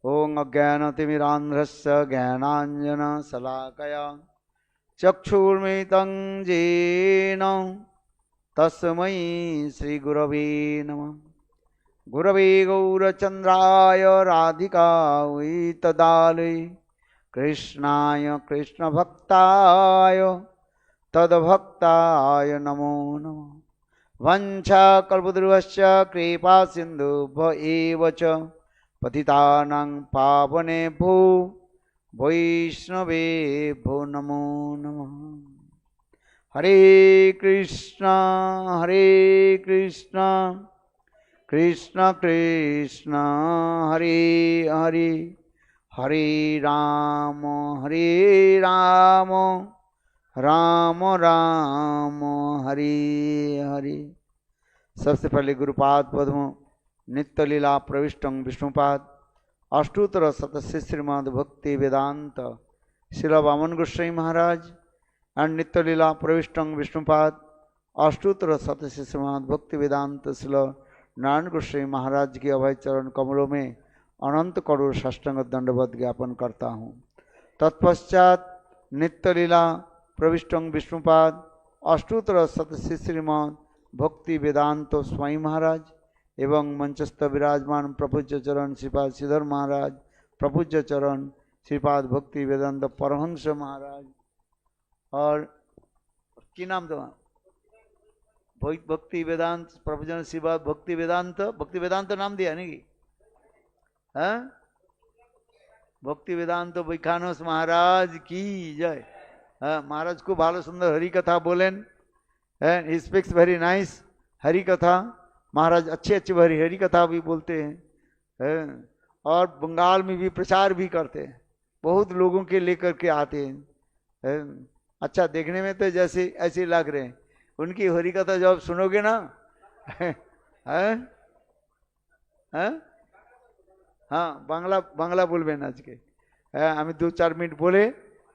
ओं अज्ञानतिमिरान्ध्रस्य ज्ञानाञ्जनशलाकया चक्षुर्मिलितं येन तस्मै श्रीगुरवे नमः। गुरवे गौरचन्द्राय राधिकायै तदालये कृष्णाय कृष्णभक्ताय तद्भक्ताय नमो नमः। वंशाकल्पतरुश्च कृपा सिन्धुभ्य एव च पतितानां पावनेभ्यो वैष्णवेभ्यो नमो नमः। हरे कृष्णा कृष्ण कृष्ण हरे हरे, हरे राम राम राम हरे हरे। सबसे पहले गुरुपाद पद्म नित्य लीला प्रविष्टं विष्णुपाद अष्टोत्तर सतस्य श्रीमद् भक्ति वेदांत श्रील वामन गोस्वामी महाराज एंड नित्य लीला प्रविष्टं विष्णुपाद अष्टोत्तर सतस्य श्रीमद् भक्ति वेदांत श्रील नारायण गोस्वामी महाराज के अभय चरण कमलों में अनंत करोड़ साष्टांग दंडवत ज्ञापन करता हूँ। तत्पश्चात नित्य लीला प्रविष्टं विष्णुपाद अष्टोत्तर सतस्य श्रीमद् भक्ति वेदांत स्वामी महाराज एवं मंचस्थ विराजमान प्रपूज्य चरण श्रीपाद श्रीधर महाराज, प्रपूज्य चरण श्रीपाद भक्ति वेदांत परमहंस महाराज और की नाम तो भक्ति वेदांत प्रभुजन श्रीपाद भक्ति वेदांत नाम दिया नहीं हाँ? भक्ति वेदांत वैखानस महाराज की जय। महाराज को भालो सुंदर हरि कथा बोलें, he speaks very nice Hari कथा। महाराज अच्छे अच्छे हरि कथा भी बोलते हैं और बंगाल में भी प्रचार भी करते हैं, बहुत लोगों के लेकर के आते हैं। अच्छा देखने में तो जैसे ऐसे लग रहे हैं, उनकी हरि कथा जब सुनोगे ना हाँ बांग्ला बोलबेन आज के আমি 2-4 मिनट बोले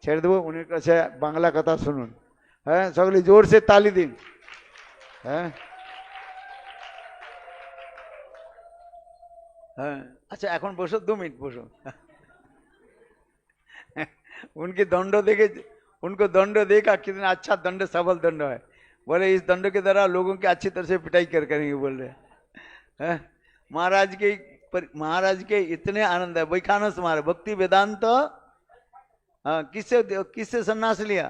ছেড়ে দেবো, উনি কাছে বাংলা কথা শুনুন। সকলে জোর से ताली दिन। अच्छा এখন বসো 2 मिनट বসो। उनके दंड देखे, उनको दंड देखा कितना अच्छा दंड सबल दंड है। बोले इस दंड के द्वारा लोगों की अच्छी तरह से पिटाई करेंगे बोल रहे हैं। महाराज के इतने आनंद है। वैखानस महाराज भक्ति वेदांत किससे सन्यास लिया?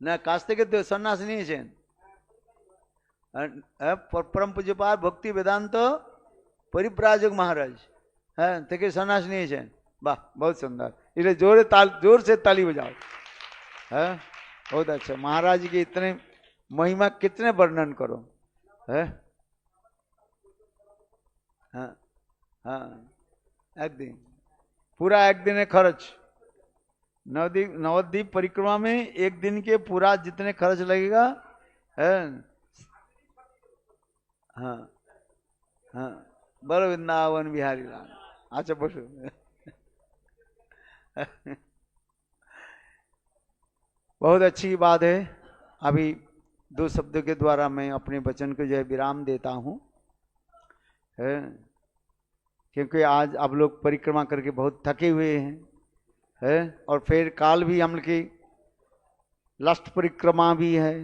ना कास्ते के सन्यास नहीं परम पूज्यपाद भक्ति वेदांत परिव्राजक महाराज থেকে सन्यास নিয়েছেন। वाह बहुत सुंदर, इसलिए जोर से ताली बजाओ। बहुत अच्छा। महाराज की इतने महिमा कितने वर्णन करो है। हाँ हाँ एक दिन पूरा एक दिन है खर्च। नवद्वीप परिक्रमा में एक दिन के पूरा जितने खर्च लगेगा है। हाँ हाँ बोलो वृंदावन बिहारी लाल। अच्छा बसो। बहुत अच्छी बात है। अभी 2 शब्दों के द्वारा मैं अपने वचन को जो है विराम देता हूँ, क्योंकि आज आप लोग परिक्रमा करके बहुत थके हुए हैं और फिर काल भी हम लोग की लास्ट परिक्रमा भी है।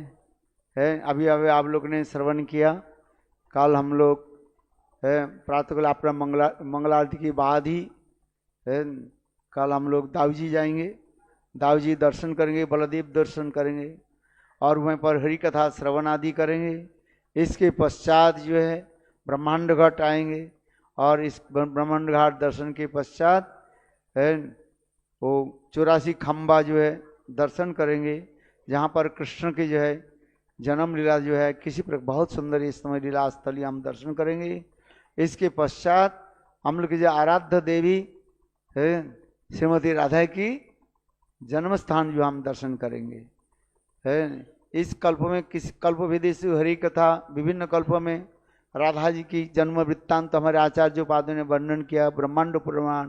अभी आप लोग ने श्रवण किया। कल हम लोग प्रातःकाल अपना मंगला आरती के बाद ही कल हम लोग दाऊजी जाएंगे, दाऊजी दर्शन करेंगे, बलदेव दर्शन करेंगे और वहीं पर हरि कथा श्रवण आदि करेंगे। इसके पश्चात जो है ब्रह्मांड घाट आएंगे और इस ब्रह्मांड घाट दर्शन के पश्चात वो 84 खम्बा जो है दर्शन करेंगे, जहाँ पर कृष्ण की जो है जन्म लीला जो है किसी प्रकार बहुत सुंदर इस समय लीला स्थली हम दर्शन करेंगे। इसके पश्चात हम लोग की जो आराध्य देवी है श्रीमती राधा की जन्म स्थान जो हम दर्शन करेंगे है। इस कल्प में किस कल्प विदेशी हरि कथा विभिन्न कल्पों में राधा जी की जन्म वृत्तांत हमारे आचार्य पादों ने वर्णन किया। ब्रह्मांड पुराण,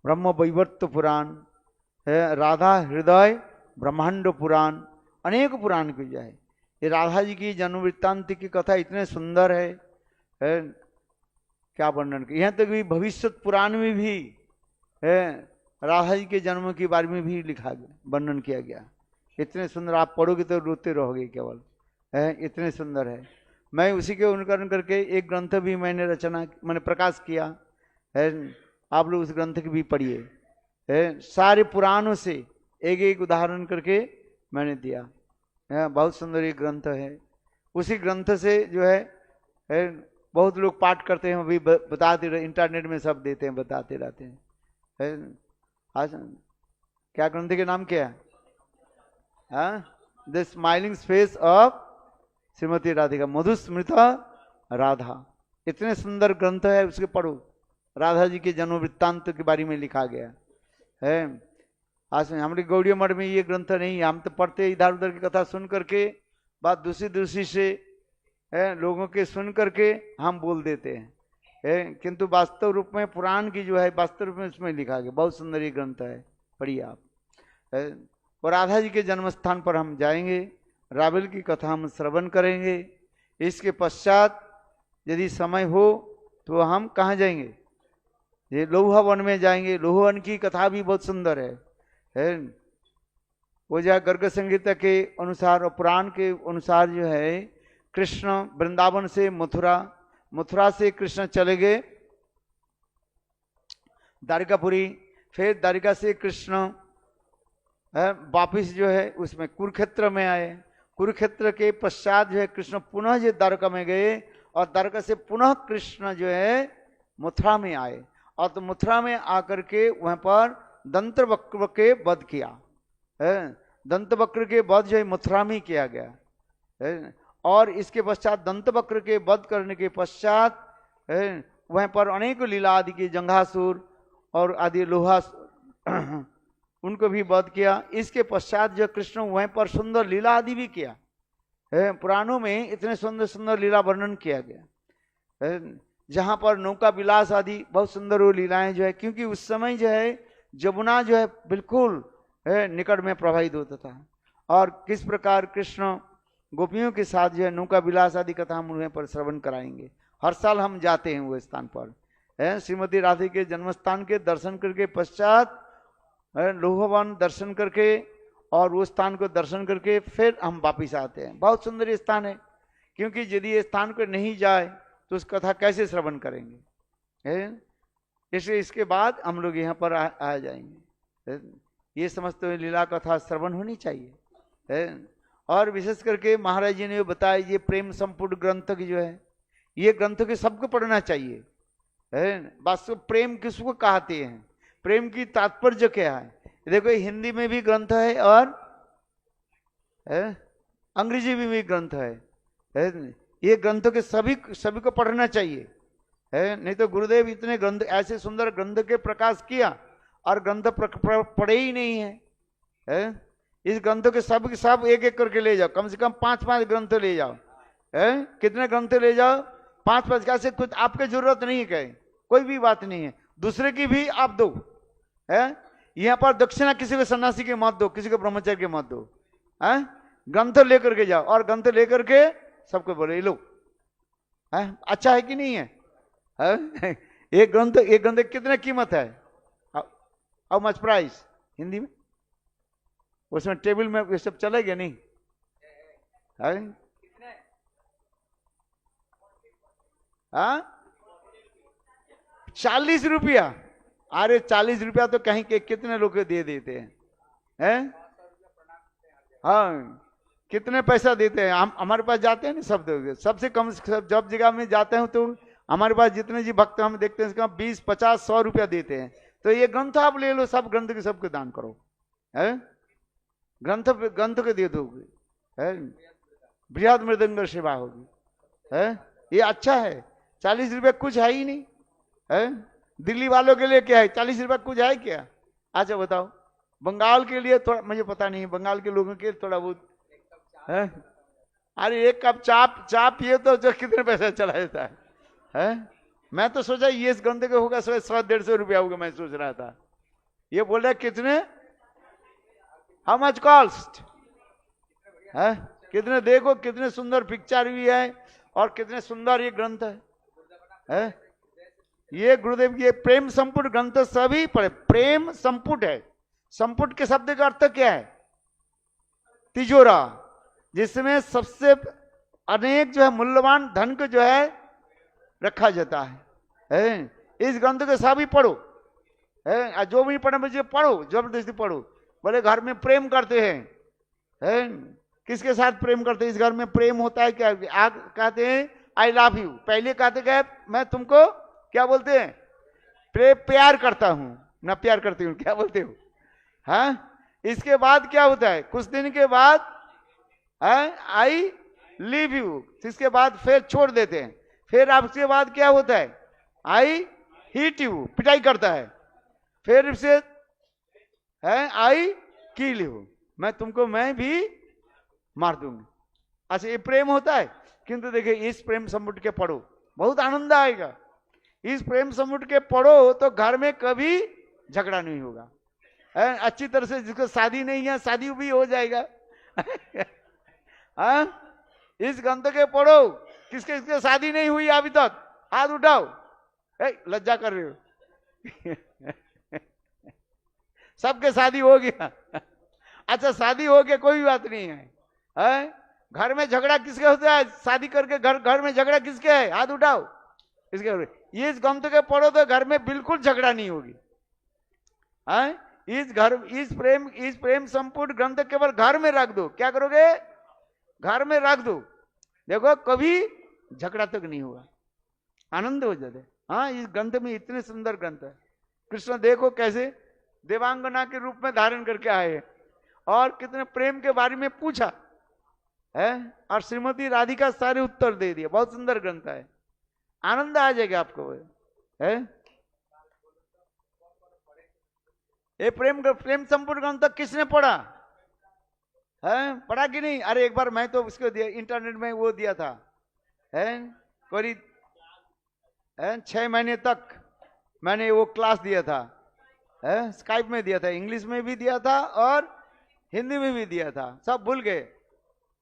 ब्रह्म वैवर्त पुराण है, राधा हृदय ब्रह्मांड पुराण, अनेक पुराण की जो है ये राधा जी की जन्म वृत्तांत की कथा इतने सुंदर है क्या वर्णन कर। यहाँ तक भी भविष्य पुराण में भी है राधा जी के जन्म के बारे में भी लिखा गया, वर्णन किया गया। इतने सुंदर, आप पढ़ोगे तो रोते रहोगे केवल, है इतने सुंदर है। मैं उसी के अनुकरण करके एक ग्रंथ भी मैंने प्रकाश किया है, आप लोग उस ग्रंथ की भी पढ़िए है। सारे पुराणों से एक एक उदाहरण करके मैंने दिया है, बहुत सुंदर एक ग्रंथ है। उसी ग्रंथ से जो है बहुत लोग पाठ करते हैं, अभी बताते रहे, इंटरनेट में सब देते हैं, बताते रहते हैं। आज क्या ग्रंथ के नाम क्या है? The smiling face of Shrimati Radhika, Madhusmrita Radha. इतने सुंदर ग्रंथ है, उसके पढ़ो। राधा जी के जन्म वृत्तांत के बारे में लिखा गया है। आज हमारे गौड़िया मठ में ये ग्रंथ नहीं, हम तो पढ़ते इधर उधर की कथा सुन करके, बात दूसरी से है लोगों के सुन करके हम बोल देते हैं, किंतु वास्तव रूप में पुराण की जो है वास्तव रूप में उसमें लिखा गया। बहुत सुंदर ये ग्रंथ है, पढ़िए आप। और राधा जी के जन्म स्थान पर हम जाएंगे, रावल की कथा हम श्रवण करेंगे। इसके पश्चात यदि समय हो तो हम कहाँ जाएंगे? ये लोहा वन में जाएंगे। लोहा वन की कथा भी बहुत सुंदर है। वो जो गर्ग संगीता के अनुसार और पुराण के अनुसार जो है, कृष्ण वृंदावन से मथुरा से कृष्ण चले गए द्वारिकापुरी, फिर द्वारिका से कृष्ण वापिस जो है उसमें कुरुक्षेत्र में आए। कुरुक्षेत्र के पश्चात जो है कृष्ण पुनः जो द्वारका में गए, और द्वारका से पुनः कृष्ण जो है मथुरा में आए, और तो मथुरा में आकर के वहां पर दंत वक्र के वध किया है। दंत वक्र के वध जो है मथुरा में किया गया है। और इसके पश्चात दंत वक्र के वध करने के पश्चात वहां पर अनेक लीला आदि की, जंघासुर और आदि लोहा उनको भी वध किया। इसके पश्चात जो कृष्ण वहीं पर सुंदर लीला आदि भी किया है। पुराणों में इतने सुंदर सुंदर लीला वर्णन किया गया है, जहाँ पर नौका विलास आदि बहुत सुंदर वो लीलाएं जो है, क्योंकि उस समय जो है जमुना जो है बिल्कुल निकट में प्रवाहित होता था। और किस प्रकार कृष्ण गोपियों के साथ जो है नौका विलास आदि कथा हम उन्हें पर श्रवण कराएंगे। हर साल हम जाते हैं वो स्थान पर, श्रीमती राधे के जन्म स्थान के दर्शन करके पश्चात लोहवन दर्शन करके और वो स्थान को दर्शन करके फिर हम वापिस आते हैं। बहुत सुंदर स्थान है, क्योंकि यदि ये स्थान पर नहीं जाए तो उस कथा कैसे श्रवण करेंगे? इसलिए इसके बाद हम लोग यहाँ पर आ जाएंगे। ये समस्त लीला कथा श्रवण होनी चाहिए। और विशेष करके महाराज जी ने बताया, ये प्रेम संपूर्ण ग्रंथ की जो है, ये ग्रंथ के सबको पढ़ना चाहिए। वास्तव प्रेम किसको कहते हैं, प्रेम की तात्पर्य क्या है? देखो हिंदी में भी ग्रंथ है और अंग्रेजी में भी ग्रंथ है। ये ग्रंथों के सभी को पढ़ना चाहिए नहीं तो गुरुदेव इतने ग्रंथ, ऐसे सुंदर ग्रंथ के प्रकाश किया और ग्रंथ पढ़े ही नहीं है। इस ग्रंथों के सब एक एक करके ले जाओ, कम से कम 5-5 ग्रंथ ले जाओ। कितने ग्रंथ ले जाओ? 5-5 का से कुछ आपके जरूरत नहीं है, कोई भी बात नहीं है, दूसरे की भी आप दो। यहाँ पर दक्षिणा किसी को सन्यासी के मत दो, किसी को ब्रह्मचर्य के मत दो। ग्रंथ लेकर के जाओ और ग्रंथ लेकर के सबको बोले ये लो। अच्छा है कि नहीं है? एक ग्रंथ कितने कीमत है? हाउ मच प्राइस हिंदी में? उसमें टेबल में ये सब चलेगा नहीं है? 40 रुपया। अरे 40 रुपया तो कहीं के कितने लोग दे देते हैं? हाँ, कितने पैसा देते हैं? हम हमारे पास जाते हैं ना सब, सबसे कम जब जगह में जाते हैं तो हमारे पास जितने जी भक्त हम देखते हैं 20, 50, 100 रुपया देते हैं। तो ये ग्रंथ आप ले लो, सब ग्रंथ के सबको दान करो। ग्रंथ के दे दोगे, बृहद मृदंग सेवा होगी। ये अच्छा है। 40 रुपया कुछ है ही नहीं दिल्ली वालों के लिए क्या है? 40 रुपया कुछ है क्या? अच्छा बताओ, बंगाल के लिए थोड़ा, मुझे पता नहीं, बंगाल के लोगों के थोड़ा बहुत है। अरे एक कप चाप पिए तो जो कितने पैसा चला जाता है? मैं तो सोचा ये इस ग्रंथ के होगा 100-150 रुपया होगा, मैं सोच रहा था। ये बोल रहा कितने? How much cost? कितने देखो कितने सुंदर पिक्चर भी है और कितने सुंदर ये ग्रंथ है? ये गुरुदेव की ये प्रेम संपुट ग्रंथ सभी पढ़े। प्रेम संपुट है। संपुट के शब्द का अर्थ क्या है? तिजोरा, जिसमें सबसे अनेक जो है मूल्यवान धन को जो है रखा जाता है? इस ग्रंथ के सभी पढ़ो है, जो भी पढ़े मुझे पढ़ो, जबरदस्ती पढ़ो। बोले घर में प्रेम करते हैं, किसके साथ प्रेम करते हैं? इस घर में प्रेम होता है क्या? आप कहते हैं आई लव यू, पहले कहते क्या? मैं तुमको क्या बोलते हैं? प्यार करता हूं ना, प्यार करती हूँ, क्या बोलते हो? हाँ, इसके बाद क्या होता है? कुछ दिन के बाद आई लीव यू, इसके बाद फिर छोड़ देते हैं। फिर आपके बाद क्या होता है? आई हीट यू, पिटाई करता है। फिर से आई किल यू, मैं तुमको मैं भी मार दूंगी। अच्छा, ये प्रेम होता है। किंतु देखिए, इस प्रेम समुद्र के पढ़ो, बहुत आनंद आएगा। इस प्रेम समुद्र के पढ़ो तो घर में कभी झगड़ा नहीं होगा। अच्छी तरह से, जिसको शादी नहीं है शादी भी हो जाएगा। इस ग्रंथ के पढ़ो। किसके किसके शादी नहीं हुई अभी तक? हाथ उठाओ। लज्जा कर रहे हो? सबके शादी हो गया। अच्छा, शादी हो गया कोई बात नहीं है। घर में झगड़ा किसके होता है? शादी करके घर में झगड़ा किसके है? हाथ उठाओ। इसके ये इस ग्रंथ के पढ़ो तो घर में बिल्कुल झगड़ा नहीं होगी। इस प्रेम संपूर्ण ग्रंथ केवल घर में रख दो। क्या करोगे? घर में रख दो, देखो कभी झगड़ा तक नहीं हुआ, आनंद हो जाते। हाँ, इस ग्रंथ में इतने सुंदर ग्रंथ है। कृष्ण देखो कैसे देवांगना के रूप में धारण करके आए और कितने प्रेम के बारे में पूछा है, और श्रीमती राधिका सारे उत्तर दे दिए। बहुत सुंदर ग्रंथ है, आनंद आ जाएगा आपको है। ये प्रेम संपूर्ण ग्रंथ किसने पढ़ा है? पढ़ा कि नहीं? अरे एक बार मैं तो उसको दिया, इंटरनेट में वो दिया था करीब 6 महीने तक मैंने वो क्लास दिया था, स्काइप में दिया था, इंग्लिश में भी दिया था और हिंदी में भी दिया था। सब भूल गए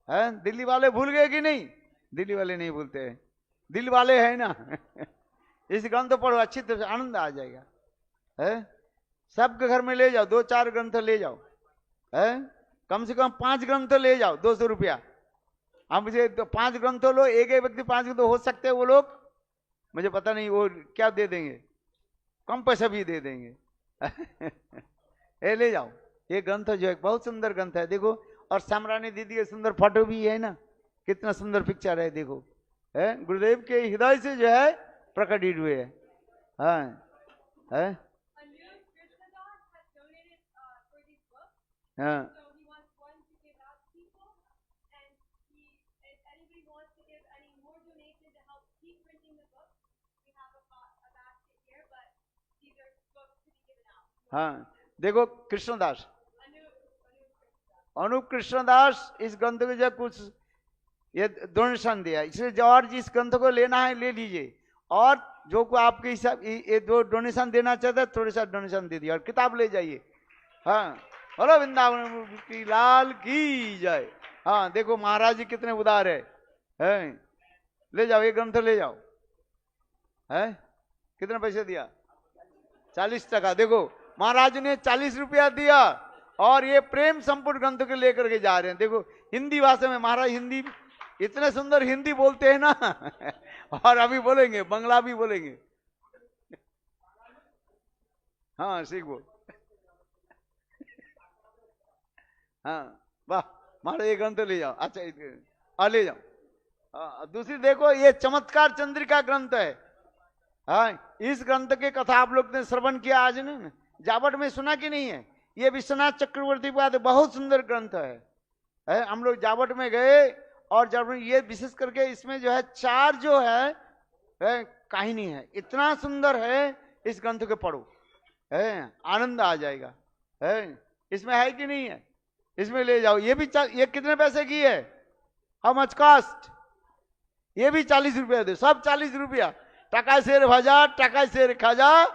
हैं? दिल्ली वाले भूल गए कि नहीं? दिल्ली वाले नहीं भूलते हैं, दिल वाले हैं ना। इस ग्रंथ पढ़ो, अच्छी तरह से आनंद आ जाएगा है। सबके घर में ले जाओ, 2-4 ग्रंथ ले जाओ है, कम से कम 5 ग्रंथ ले जाओ, 200 रुपया। आप मुझे तो 5 ग्रंथ लो, एक व्यक्ति 5 ग्रंथ हो सकते हैं वो लोग, मुझे पता नहीं वो क्या दे देंगे, कम पैसा भी दे देंगे। ये ले जाओ, ये ग्रंथ जो है बहुत सुंदर ग्रंथ है। देखो, और सामरानी दीदी के सुंदर फोटो भी है ना, कितना सुंदर पिक्चर है। देखो है, गुरुदेव के हृदय से जो है प्रकटित हुए है। हाँ, हाँ, हाँ। देखो कृष्णदास, अनूप कृष्णदास इस ग्रंथ को जो कुछ ये डोनेशन दिया, इसलिए और जिस ग्रंथ को लेना है ले लीजिए, और जो को आपके हिसाब ये जो डोनेशन देना चाहता है थोड़े सा डोनेशन दे दिया और किताब ले जाइए। हाँ, बोलो वृंदावन की लाल की जय। हाँ, देखो महाराज जी कितने उदार है। ले जाओ, ये ग्रंथ ले जाओ। है कितने पैसे दिया? 40 टका। देखो महाराज ने 40 रुपया दिया और ये प्रेम संपूर्ण ग्रंथ के लेकर के जा रहे हैं। देखो हिंदी भाषा में महाराज हिंदी इतने सुंदर हिंदी बोलते हैं ना। और अभी बोलेंगे बंगला भी बोलेंगे। हाँ, सीखो। हाँ, वाह महाराज, ये ग्रंथ ले जाओ। अच्छा, ले जाओ। दूसरी देखो, ये चमत्कार चंद्रिका ग्रंथ है। हाँ, इस ग्रंथ के कथा आप लोग ने श्रवण किया आज ने, जावट में सुना कि नहीं है? ये विश्वनाथ चक्रवर्ती बाद बहुत सुंदर ग्रंथ है। हम लोग जावट में गए और जब ये विशेष करके इसमें जो है 4 जो है कहानी है, इतना सुंदर है। इस ग्रंथ को पढ़ो, आनंद आ जाएगा। इसमें है कि नहीं है? इसमें ले जाओ। ये भी ये कितने पैसे की है? How much cost? ये भी 40 रुपया दे, सब 40 रुपया। टका शेर भाजा, टका शेर खाजा।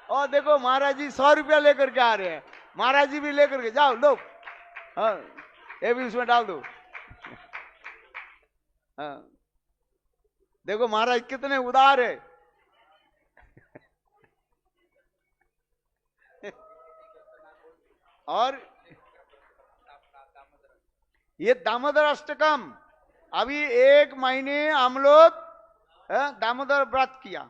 और देखो महाराज जी 100 रुपया लेकर के आ रहे हैं। महाराज जी भी लेकर के जाओ लो। हाँ, ये भी उसमें डाल दो। हाँ, देखो महाराज कितने उदार है। और ये दामोदर अष्टकम अभी 1 महीने हम लोग दामोदर व्रत किया।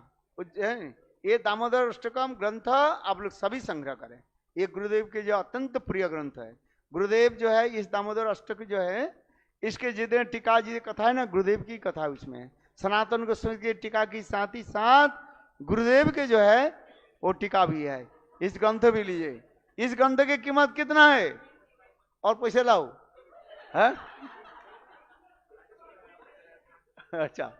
ये दामोदर अष्टकम ग्रंथ आप लोग सभी संग्रह करें। ये गुरुदेव के जो अत्यंत प्रिय ग्रंथ है। गुरुदेव जो है इस दामोदर अष्टक जो है इसके जितने टीका जी कथा है ना, गुरुदेव की कथा उसमें सनातन गोस्वामी की टीका की साथ ही साथ गुरुदेव के जो है वो टीका भी है। इस ग्रंथ भी लीजिए। इस ग्रंथ की कीमत कितना है? और पैसे लाओ है? अच्छा।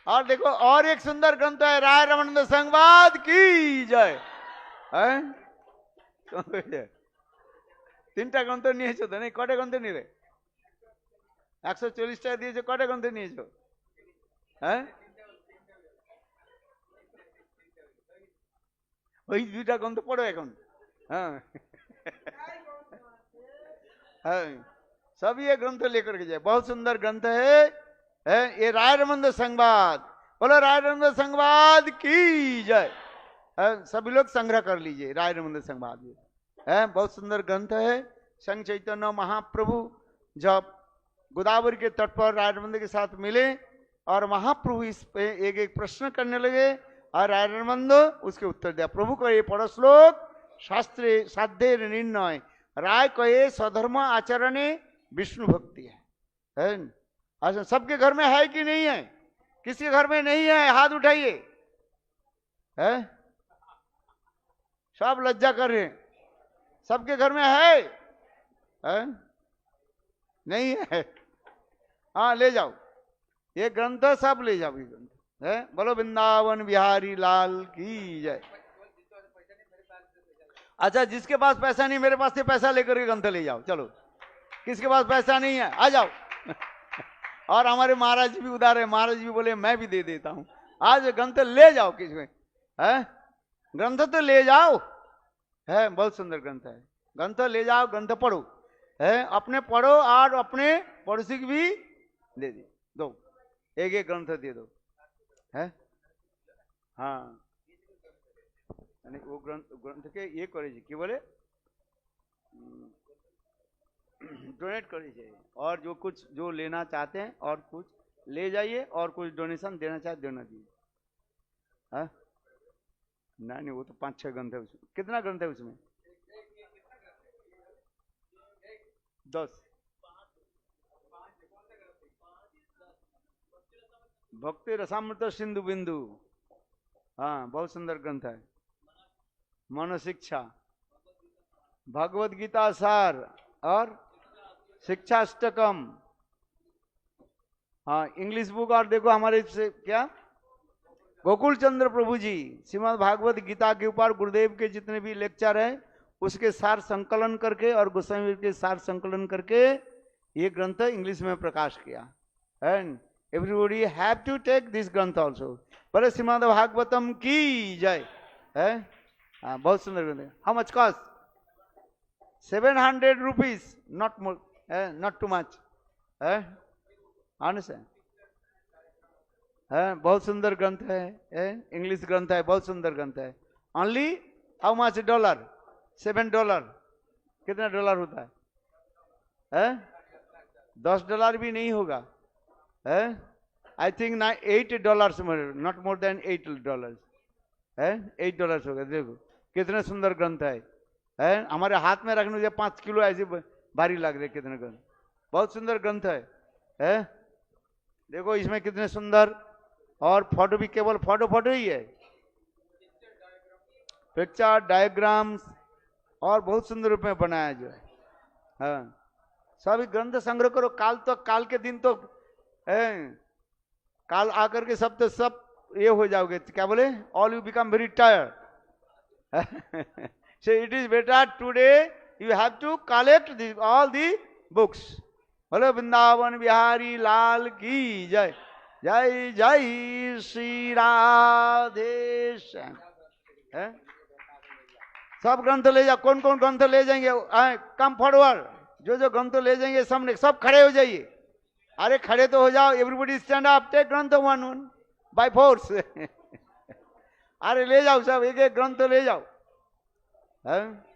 और देखो और एक सुंदर ग्रंथ है राय रमानंद संवाद की जय। तीनटा ग्रंथ नहीं तो नहीं कटे ग्रंथ नहीं रे 140 টাকা দিয়েছো কটা গ্রন্থ নিয়েছো? হ্যাঁ ওই দুইটা গ্রন্থ পড়ো এখন। हाँ हाँ सब ये ग्रंथ लेकर के जाए। बहुत सुंदर ग्रंथ है ये राय रमानंद संवाद। बोलो राय रमानंद संवाद की जय। सभी लोग संग्रह कर लीजिए राय रमानंद संवाद है। बहुत सुंदर ग्रंथ है। संघ चैतन्य महाप्रभु जब गोदावरी के तट पर राय रमानंद के साथ मिले और महाप्रभु इस पे एक एक प्रश्न करने लगे और राय रमानंद उसके उत्तर दिया। प्रभु को ये पढ़ो श्लोक शास्त्रे साध्य निर्णय राय कहे स्वधर्म आचरणे विष्णु भक्ति है। अच्छा सबके घर में है कि नहीं है? किसी घर में नहीं है हाथ उठाइए। है सब लज्जा कर रहे हैं। सबके घर में है? नहीं है? हाँ ले जाओ ये ग्रंथ सब ले जाओ। ये ग्रंथ है। बोलो वृंदावन बिहारी लाल की जय। अच्छा जिसके पास पैसा नहीं मेरे पास से पैसा लेकर के ग्रंथ ले जाओ। चलो किसके पास पैसा नहीं है आ जाओ। और हमारे महाराज भी उदार है। महाराज भी बोले मैं भी दे देता हूं। आज ग्रंथ ले जाओ किसमें है? ग्रंथ तो ले जाओ है। बहुत सुंदर ग्रंथ है। ग्रंथ ले जाओ ग्रंथ पढ़ो है। अपने पढ़ो और अपने पड़ोसी की भी दे दो। एक एक ग्रंथ दे दो है। हाँ वो ग्रंथ के ये करे कि बोले डोनेट करिए। और जो कुछ जो लेना चाहते हैं और कुछ ले जाइए और कुछ डोनेशन देना चाहे देना दीजिए। हाँ नहीं वो तो 5-6 ग्रंथ है उसमें। कितना ग्रंथ है उसमें? 10। भक्ति रसामृत सिंधु बिंदु। हाँ बहुत सुंदर ग्रंथ है। मनोशिक्षा भगवद गीता सार और शिक्षा अष्टकम। हाँ इंग्लिश बुक। और देखो हमारे से क्या गोकुल चंद्र प्रभु जी श्रीमद् भागवत गीता के ऊपर गुरुदेव के जितने भी लेक्चर है उसके सार संकलन करके और गोस्वामी के सार संकलन करके ये ग्रंथ इंग्लिश में प्रकाश किया। And everybody have to take this ग्रंथ ऑल्सो। पर श्रीमद् भागवतम की जय है। हाँ बहुत सुंदर ग्रंथ है। How much cost? 700 rupees not more not too much है। अंडरस्टैंड है। बहुत सुंदर ग्रंथ है। इंग्लिश ग्रंथ है। बहुत सुंदर ग्रंथ है। Only how much dollar? $7। कितना डॉलर होता है? 10 डॉलर भी नहीं होगा। I think $8 not more than $8 है। $8 होगा। देखो कितने सुंदर ग्रंथ है। हमारे हाथ में रखने से 5 किलो ऐसे भारी लग रहे। कितने ग्रंथ बहुत सुंदर ग्रंथ है। देखो इसमें कितने सुंदर और फोटो भी केवल फोटो ही है। पिक्चर डायग्राम्स और बहुत सुंदर रूप में बनाया जो है। हाँ सभी ग्रंथ संग्रह करो। काल के दिन तो काल आकर के सब ये हो जाओगे। क्या बोले? All you become very tired. So it is better today you have to collect all the books. बोलो वृंदावन बिहारी लाल की जय। जय जय श्री राधे श्याम। है? सब ग्रंथ ले जाओ। कौन कौन ग्रंथ ले जाएंगे? कम फॉरवर्ड, जो जो ग्रंथ ले जाएंगे सामने, सब खड़े हो जाइए। अरे खड़े तो हो जाओ, एवरीबॉडी स्टैंड अप, टेक ग्रंथ वन वन बाय फोर्स। अरे ले जाओ सब, एक एक ग्रंथ ले जाओ। है?